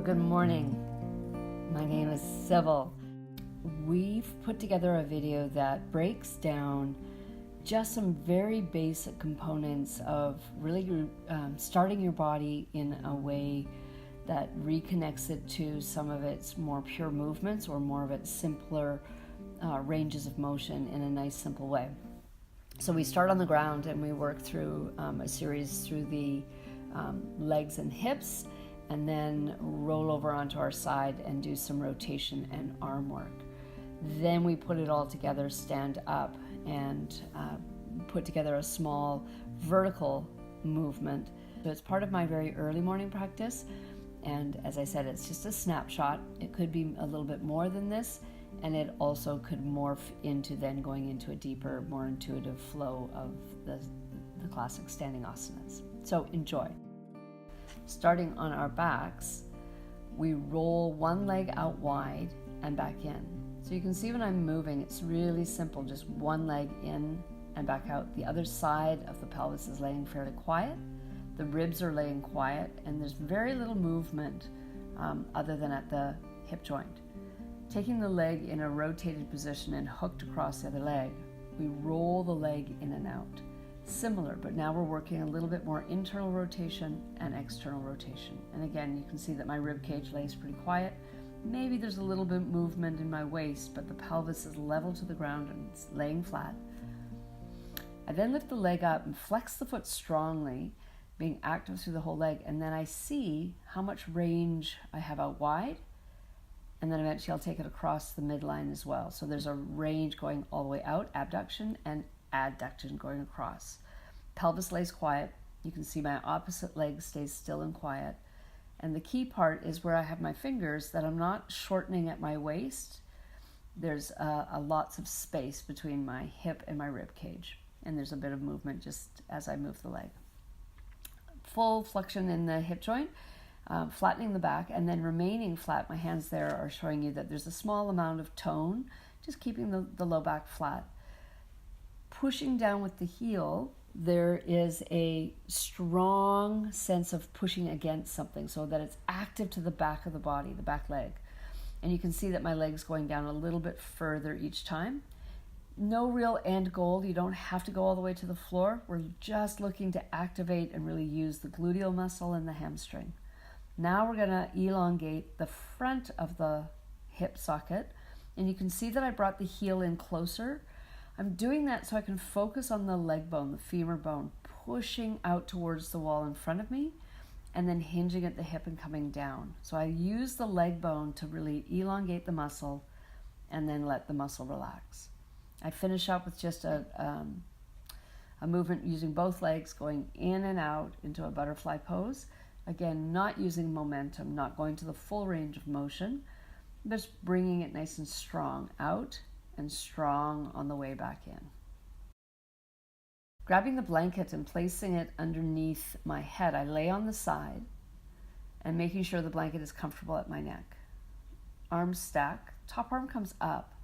good morning. My name is Sybil. We've put together a video that breaks down just some very basic components of really starting your body in a way that reconnects it to some of its more pure movements or more of its simpler ranges of motion in a nice, simple way. So we start on the ground and we work through a series through the legs and hips, and then roll over onto our side and do some rotation and arm work. Then we put it all together, stand up, and put together a small vertical movement. So it's part of my very early morning practice, and as I said, it's just a snapshot. It could be a little bit more than this, and it also could morph into then going into a deeper, more intuitive flow of the classic standing asanas. So enjoy. Starting on our backs, we roll one leg out wide and back in. So you can see when I'm moving, it's really simple, just one leg in and back out. The other side of the pelvis is laying fairly quiet. The ribs are laying quiet, and there's very little movement other than at the hip joint. Taking the leg in a rotated position and hooked across the other leg, we roll the leg in and out. Similar, but now we're working a little bit more internal rotation and external rotation. And again, you can see that my rib cage lays pretty quiet. Maybe there's a little bit of movement in my waist, but the pelvis is level to the ground and it's laying flat. I then lift the leg up and flex the foot strongly, being active through the whole leg, and then I see how much range I have out wide, and then eventually I'll take it across the midline as well. So there's a range going all the way out, abduction, and adduction going across. Pelvis lays quiet. You can see my opposite leg stays still and quiet. And the key part is where I have my fingers, that I'm not shortening at my waist. There's a lots of space between my hip and my rib cage. And there's a bit of movement just as I move the leg. Full flexion in the hip joint, flattening the back, and then remaining flat. My hands there are showing you that there's a small amount of tone, just keeping the low back flat. Pushing down with the heel, there is a strong sense of pushing against something so that it's active to the back of the body, the back leg. And you can see that my leg's going down a little bit further each time. No real end goal. You don't have to go all the way to the floor. We're just looking to activate and really use the gluteal muscle and the hamstring. Now we're going to elongate the front of the hip socket. And you can see that I brought the heel in closer. I'm doing that so I can focus on the leg bone, the femur bone, pushing out towards the wall in front of me, and then hinging at the hip and coming down. So I use the leg bone to really elongate the muscle and then let the muscle relax. I finish up with just a movement using both legs, going in and out into a butterfly pose. Again, not using momentum, not going to the full range of motion, just bringing it nice and strong out and strong on the way back in. Grabbing the blanket and placing it underneath my head, I lay on the side and making sure the blanket is comfortable at my neck. Arms stack, top arm comes up.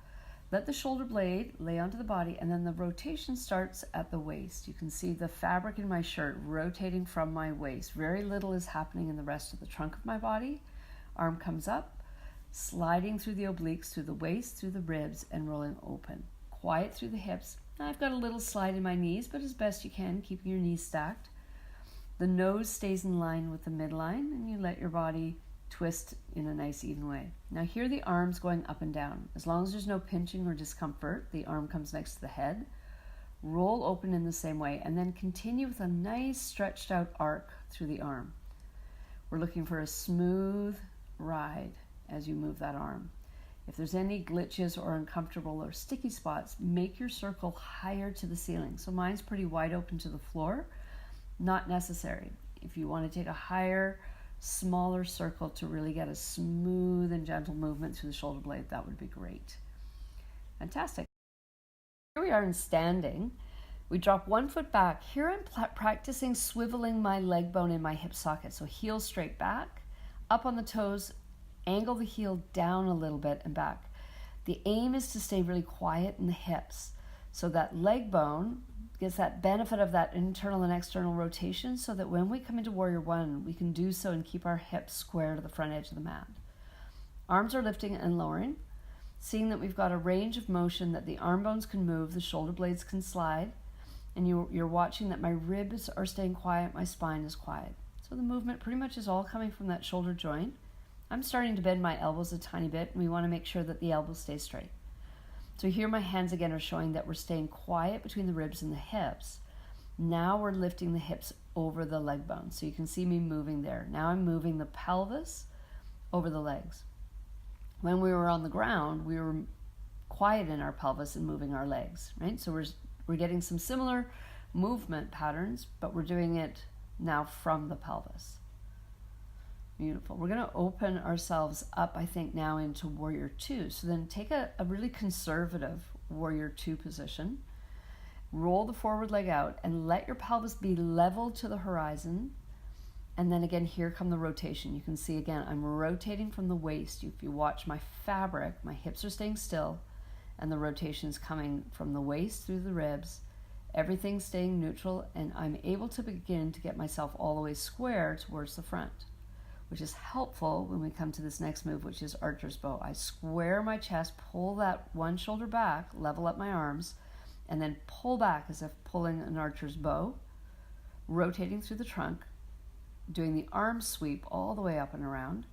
Let the shoulder blade lay onto the body, and then the rotation starts at the waist. You can see the fabric in my shirt rotating from my waist. Very little is happening in the rest of the trunk of my body. Arm comes up, sliding through the obliques, through the waist, through the ribs, and rolling open. Quiet through the hips. I've got a little slide in my knees, but as best you can, keeping your knees stacked. The nose stays in line with the midline, and you let your body twist in a nice even way. Now here are the arms going up and down. As long as there's no pinching or discomfort, the arm comes next to the head. Roll open in the same way, and then continue with a nice stretched out arc through the arm. We're looking for a smooth ride as you move that arm. If there's any glitches or uncomfortable or sticky spots, make your circle higher to the ceiling. So mine's pretty wide open to the floor. Not necessary. If you want to take a higher, smaller circle to really get a smooth and gentle movement through the shoulder blade, that would be great. Fantastic. Here we are in standing. We drop one foot back. Here I'm practicing swiveling my leg bone in my hip socket. So heel straight back, up on the toes, angle the heel down a little bit and back. The aim is to stay really quiet in the hips so that leg bone gets that benefit of that internal and external rotation, so that when we come into Warrior One, we can do so and keep our hips square to the front edge of the mat. Arms are lifting and lowering, seeing that we've got a range of motion, that the arm bones can move, the shoulder blades can slide, and you're watching that my ribs are staying quiet, my spine is quiet. So the movement pretty much is all coming from that shoulder joint. I'm starting to bend my elbows a tiny bit, and we want to make sure that the elbows stay straight. So here my hands again are showing that we're staying quiet between the ribs and the hips. Now we're lifting the hips over the leg bone. So you can see me moving there. Now I'm moving the pelvis over the legs. When we were on the ground, we were quiet in our pelvis and moving our legs, right? So we're getting some similar movement patterns, but we're doing it now from the pelvis. Beautiful. We're going to open ourselves up, I think, now into Warrior Two. So then take a really conservative Warrior Two position. Roll the forward leg out and let your pelvis be level to the horizon. And then again, here come the rotation. You can see again, I'm rotating from the waist. If you watch my fabric, my hips are staying still, and the rotation is coming from the waist through the ribs. Everything's staying neutral, and I'm able to begin to get myself all the way square towards the front, which is helpful when we come to this next move, which is Archer's Bow. I square my chest, pull that one shoulder back, level up my arms, and then pull back as if pulling an Archer's Bow, rotating through the trunk, doing the arm sweep all the way up and around,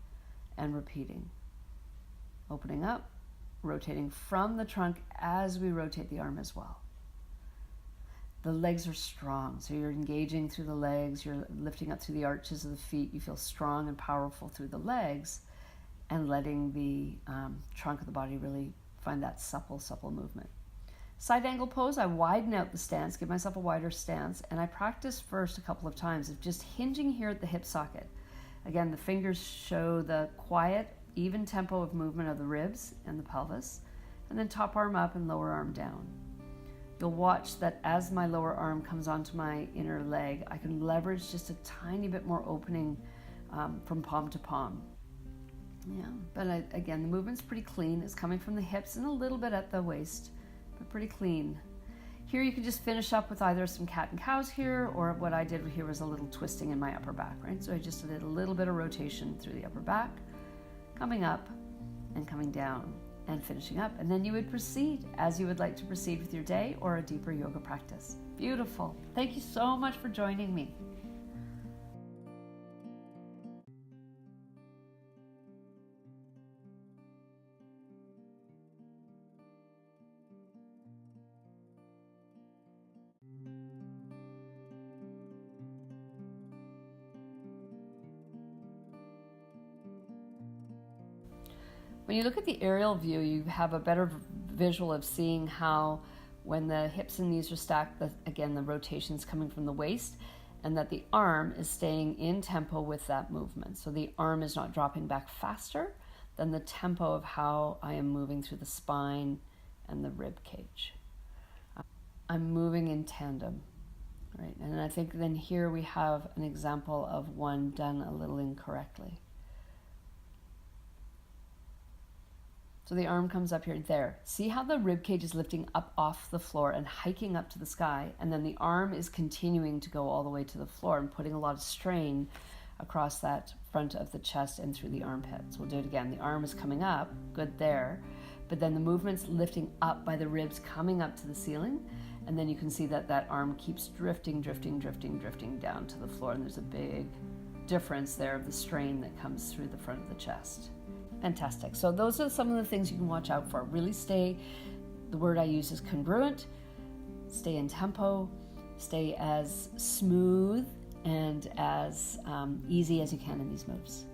and repeating. Opening up, rotating from the trunk as we rotate the arm as well. The legs are strong, so you're engaging through the legs, you're lifting up through the arches of the feet, you feel strong and powerful through the legs, and letting the trunk of the body really find that supple movement. Side angle pose, I widen out the stance, give myself a wider stance, and I practice first a couple of times of just hinging here at the hip socket. Again, the fingers show the quiet, even tempo of movement of the ribs and the pelvis, and then top arm up and lower arm down. You'll watch that as my lower arm comes onto my inner leg, I can leverage just a tiny bit more opening from palm to palm. Yeah, but again, the movement's pretty clean. It's coming from the hips and a little bit at the waist, but pretty clean. Here you can just finish up with either some cat and cows here, or what I did here was a little twisting in my upper back, right? So I just did a little bit of rotation through the upper back, coming up and coming down, and finishing up. And then you would proceed as you would like to proceed with your day or a deeper yoga practice. Beautiful. Thank you so much for joining me. When you look at the aerial view, you have a better visual of seeing how when the hips and knees are stacked, again, the rotation is coming from the waist, and that the arm is staying in tempo with that movement. So the arm is not dropping back faster than the tempo of how I am moving through the spine and the rib cage. I'm moving in tandem, right? And I think then here we have an example of one done a little incorrectly. So the arm comes up here, there. See how the rib cage is lifting up off the floor and hiking up to the sky, and then the arm is continuing to go all the way to the floor and putting a lot of strain across that front of the chest and through the armpits. We'll do it again. The arm is coming up, good there, but then the movement's lifting up by the ribs coming up to the ceiling, and then you can see that that arm keeps drifting down to the floor, and there's a big difference there of the strain that comes through the front of the chest. Fantastic. So those are some of the things you can watch out for. Really stay, the word I use is congruent, stay in tempo, stay as smooth and as easy as you can in these moves.